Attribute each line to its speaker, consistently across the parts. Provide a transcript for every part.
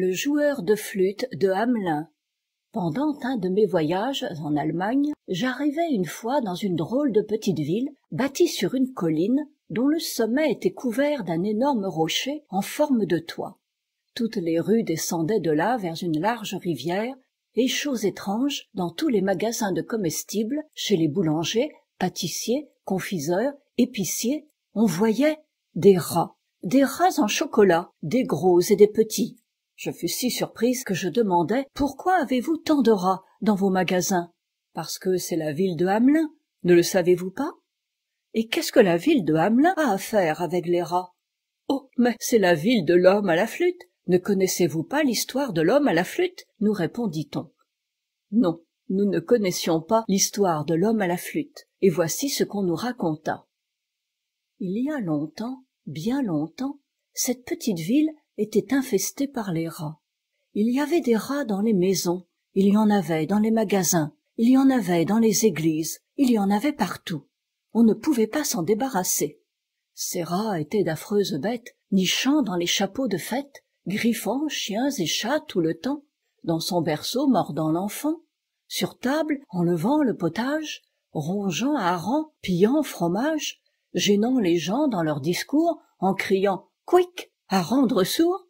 Speaker 1: Le joueur de flûte de Hamelin. Pendant un de mes voyages en Allemagne, j'arrivai une fois dans une drôle de petite ville, bâtie sur une colline, dont le sommet était couvert d'un énorme rocher en forme de toit. Toutes les rues descendaient de là vers une large rivière, et chose étrange, dans tous les magasins de comestibles, chez les boulangers, pâtissiers, confiseurs, épiciers, on voyait des rats en chocolat, des gros et des petits. Je fus si surprise que je demandai: pourquoi avez-vous tant de rats dans vos magasins? Parce que c'est la ville de Hamelin, ne le savez-vous pas? Et qu'est-ce que la ville de Hamelin a à faire avec les rats? Oh, mais c'est la ville de l'homme à la flûte. Ne connaissez-vous pas l'histoire de l'homme à la flûte? Nous répondit-on. Non, nous ne connaissions pas l'histoire de l'homme à la flûte, et voici ce qu'on nous raconta. Il y a longtemps, bien longtemps, cette petite ville était infestée par les rats. Il y avait des rats dans les maisons, il y en avait dans les magasins, il y en avait dans les églises, il y en avait partout. On ne pouvait pas s'en débarrasser. Ces rats étaient d'affreuses bêtes, nichant dans les chapeaux de fête, griffant chiens et chats tout le temps, dans son berceau mordant l'enfant, sur table enlevant le potage, rongeant harengs, pillant fromage, gênant les gens dans leurs discours en criant « Quick !» à rendre sourd.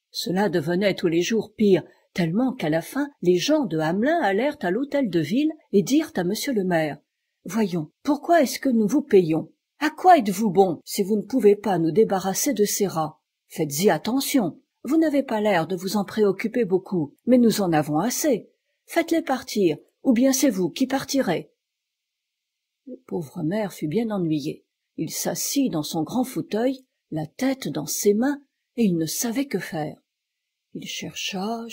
Speaker 1: Cela devenait tous les jours pire, tellement qu'à la fin, les gens de Hamelin allèrent à l'hôtel de ville et dirent à monsieur le maire: « Voyons, pourquoi est-ce que nous vous payons? À quoi êtes-vous bon si vous ne pouvez pas nous débarrasser de ces rats? Faites-y attention, vous n'avez pas l'air de vous en préoccuper beaucoup, mais nous en avons assez. Faites-les partir, ou bien c'est vous qui partirez. » Le pauvre maire fut bien ennuyé. Il s'assit dans son grand fauteuil, la tête dans ses mains, et il ne savait que faire. Il chercha.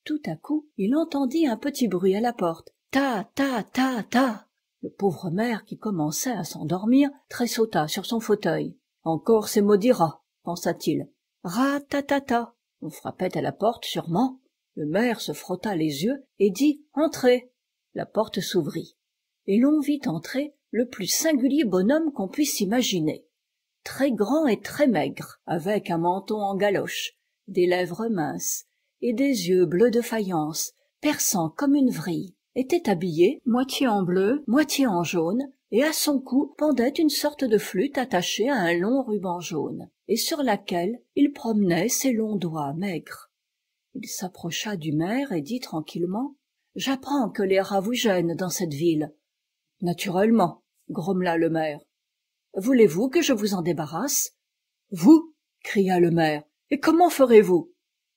Speaker 1: Tout à coup, il entendit un petit bruit à la porte. Ta, ta, ta, ta. Le pauvre maire, qui commençait à s'endormir, tressauta sur son fauteuil. Encore ces maudits rats, pensa-t-il. Ra-ta-ta-ta. On frappait à la porte, sûrement. Le maire se frotta les yeux et dit « Entrez ». La porte s'ouvrit, et l'on vit entrer le plus singulier bonhomme qu'on puisse imaginer. Très grand et très maigre, avec un menton en galoche, des lèvres minces, et des yeux bleus de faïence, perçants comme une vrille, était habillé moitié en bleu, moitié en jaune, et à son cou pendait une sorte de flûte attachée à un long ruban jaune, et sur laquelle il promenait ses longs doigts maigres. Il s'approcha du maire et dit tranquillement: « J'apprends que les rats vous gênent dans cette ville. »« Naturellement, » grommela le maire. « Voulez-vous que je vous en débarrasse ?»« Vous » cria le maire. « Et comment ferez-vous ?»«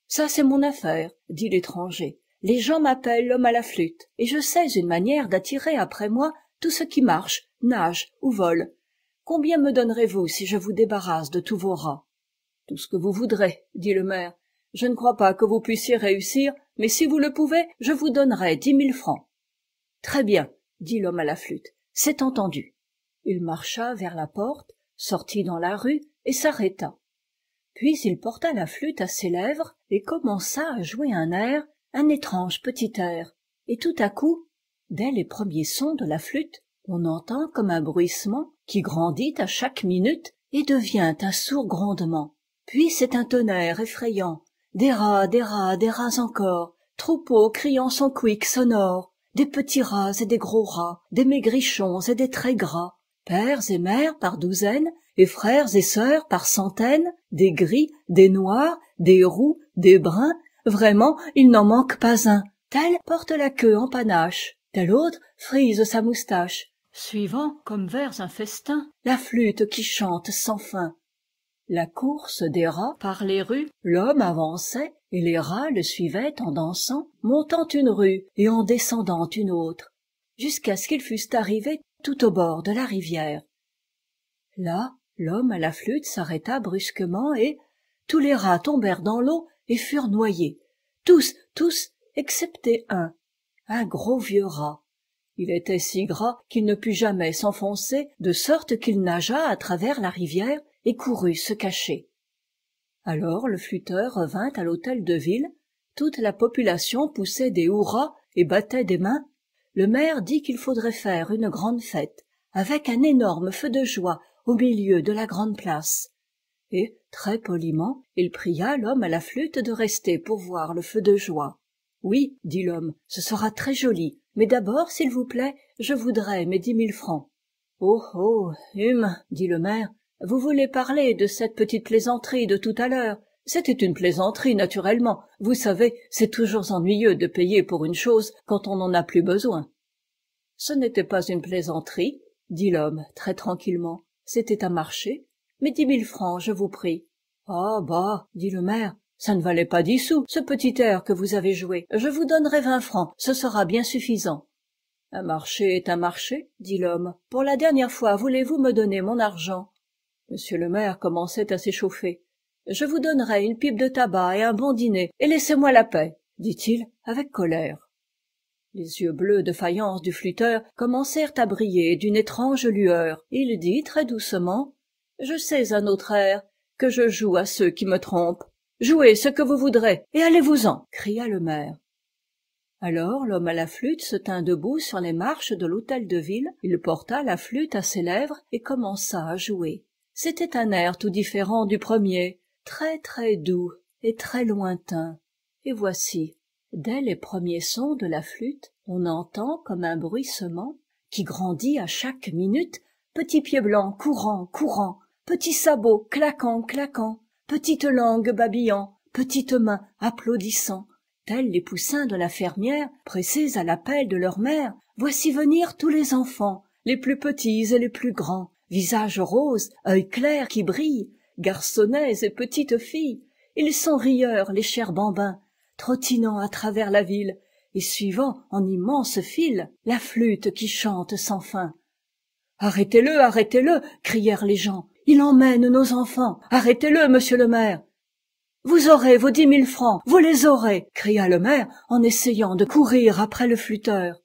Speaker 1: Ça, c'est mon affaire, » dit l'étranger. « Les gens m'appellent l'homme à la flûte, et je sais une manière d'attirer après moi tout ce qui marche, nage ou vole. Combien me donnerez-vous si je vous débarrasse de tous vos rats ?»« Tout ce que vous voudrez, » dit le maire. « Je ne crois pas que vous puissiez réussir, mais si vous le pouvez, je vous donnerai 10 000 francs. »« Très bien, » dit l'homme à la flûte, « c'est entendu. » Il marcha vers la porte, sortit dans la rue et s'arrêta. Puis il porta la flûte à ses lèvres et commença à jouer un air, un étrange petit air. Et tout à coup, dès les premiers sons de la flûte, on entend comme un bruissement qui grandit à chaque minute et devient un sourd grondement. Puis c'est un tonnerre effrayant. Des rats encore, troupeaux criant son couic sonore, des petits rats et des gros rats, des maigrichons et des très gras, pères et mères par douzaines, et frères et sœurs par centaines, des gris, des noirs, des roux, des bruns, vraiment il n'en manque pas un. Tel porte la queue en panache, tel autre frise sa moustache, suivant, comme vers un festin, la flûte qui chante sans fin. La course des rats par les rues, l'homme avançait et les rats le suivaient en dansant, montant une rue et en descendant une autre, jusqu'à ce qu'ils fussent arrivés tout au bord de la rivière. Là, l'homme à la flûte s'arrêta brusquement et tous les rats tombèrent dans l'eau et furent noyés, tous, excepté un gros vieux rat. Il était si gras qu'il ne put jamais s'enfoncer, de sorte qu'il nagea à travers la rivière et courut se cacher. Alors le flûteur revint à l'hôtel de ville, toute la population poussait des hurrahs et battait des mains. Le maire dit qu'il faudrait faire une grande fête, avec un énorme feu de joie au milieu de la grande place. Et très poliment, il pria l'homme à la flûte de rester pour voir le feu de joie. « Oui, dit l'homme, ce sera très joli, mais d'abord, s'il vous plaît, je voudrais mes 10 000 francs. »« Oh, oh, dit le maire, vous voulez parler de cette petite plaisanterie de tout à l'heure. C'était une plaisanterie, naturellement. Vous savez, c'est toujours ennuyeux de payer pour une chose quand on n'en a plus besoin. »« Ce n'était pas une plaisanterie, dit l'homme très tranquillement. C'était un marché. Mais 10 000 francs, je vous prie. »« Ah, bah, dit le maire, ça ne valait pas 10 sous, ce petit air que vous avez joué. Je vous donnerai 20 francs, ce sera bien suffisant. »« Un marché est un marché, dit l'homme. Pour la dernière fois, voulez-vous me donner mon argent ? » Monsieur le maire commençait à s'échauffer. « Je vous donnerai une pipe de tabac et un bon dîner, et laissez-moi la paix, dit-il avec colère. Les yeux bleus de faïence du flûteur commencèrent à briller d'une étrange lueur. Il dit très doucement: « Je sais un autre air, que je joue à ceux qui me trompent. Jouez ce que vous voudrez, et allez-vous-en, cria le maire. Alors l'homme à la flûte se tint debout sur les marches de l'hôtel de ville, il porta la flûte à ses lèvres et commença à jouer. C'était un air tout différent du premier, très très doux et très lointain. Et voici, dès les premiers sons de la flûte, on entend comme un bruissement qui grandit à chaque minute, petits pieds blancs courant, courant, petits sabots claquant, claquant, petites langues babillant, petites mains applaudissant. Tels les poussins de la fermière, pressés à l'appel de leur mère, voici venir tous les enfants, les plus petits et les plus grands, visages roses, œils clairs qui brillent, garçonnets et petites filles. Ils sont rieurs, les chers bambins, trottinant à travers la ville et suivant en immense file la flûte qui chante sans fin. « Arrêtez-le, arrêtez-le » crièrent les gens. « Il emmène nos enfants. Arrêtez-le, monsieur le maire. »« Vous aurez vos 10 000 francs, vous les aurez » cria le maire en essayant de courir après le flûteur.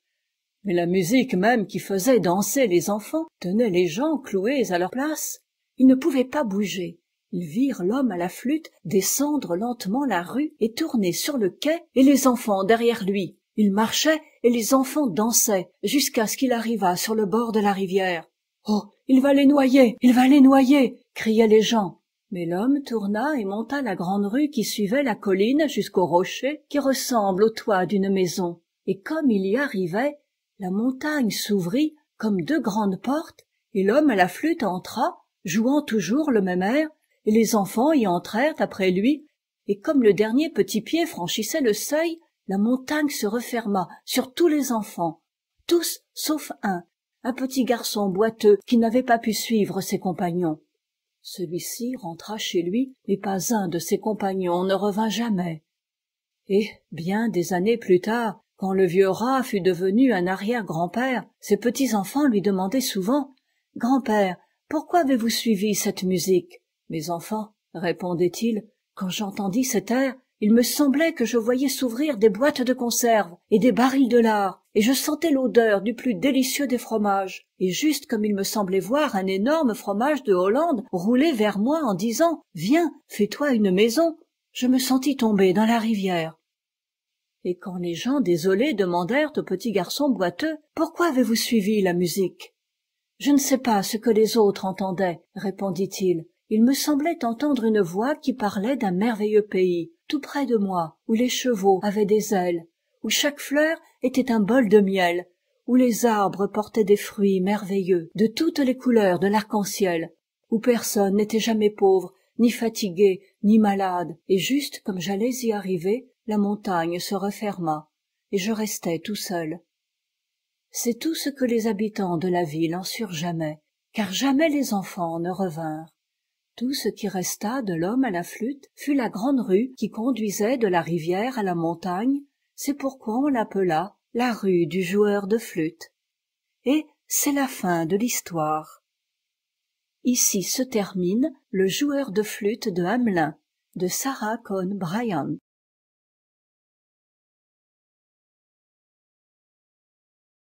Speaker 1: Mais la musique même qui faisait danser les enfants tenait les gens cloués à leur place. Ils ne pouvaient pas bouger. Ils virent l'homme à la flûte descendre lentement la rue et tourner sur le quai et les enfants derrière lui. Il marchait et les enfants dansaient jusqu'à ce qu'il arrivât sur le bord de la rivière. « Oh, il va les noyer, il va les noyer » criaient les gens. Mais l'homme tourna et monta la grande rue qui suivait la colline jusqu'au rocher qui ressemble au toit d'une maison. Et comme il y arrivait, la montagne s'ouvrit comme deux grandes portes et l'homme à la flûte entra, jouant toujours le même air, et les enfants y entrèrent après lui, et comme le dernier petit pied franchissait le seuil, la montagne se referma sur tous les enfants, tous sauf un petit garçon boiteux qui n'avait pas pu suivre ses compagnons. Celui-ci rentra chez lui, mais pas un de ses compagnons ne revint jamais. Et, bien des années plus tard, quand le vieux rat fut devenu un arrière-grand-père, ses petits-enfants lui demandaient souvent « Grand-père, pourquoi avez-vous suivi cette musique ?»« Mes enfants, répondait-il, quand j'entendis cet air, il me semblait que je voyais s'ouvrir des boîtes de conserve et des barils de lard, et je sentais l'odeur du plus délicieux des fromages. Et juste comme il me semblait voir un énorme fromage de Hollande rouler vers moi en disant « Viens, fais-toi une maison », je me sentis tomber dans la rivière. Et quand les gens désolés demandèrent au petit garçon boiteux « Pourquoi avez-vous suivi la musique ?»« Je ne sais pas ce que les autres entendaient, » répondit-il. « Il me semblait entendre une voix qui parlait d'un merveilleux pays, tout près de moi, où les chevaux avaient des ailes, où chaque fleur était un bol de miel, où les arbres portaient des fruits merveilleux, de toutes les couleurs de l'arc-en-ciel, où personne n'était jamais pauvre, ni fatigué, ni malade, et juste comme j'allais y arriver, la montagne se referma, et je restai tout seul. » C'est tout ce que les habitants de la ville en surent jamais, car jamais les enfants ne revinrent. Tout ce qui resta de l'homme à la flûte fut la grande rue qui conduisait de la rivière à la montagne, c'est pourquoi on l'appela la rue du joueur de flûte. Et c'est la fin de l'histoire. Ici se termine Le joueur de flûte de Hamelin, de Sarah Cohn Bryant.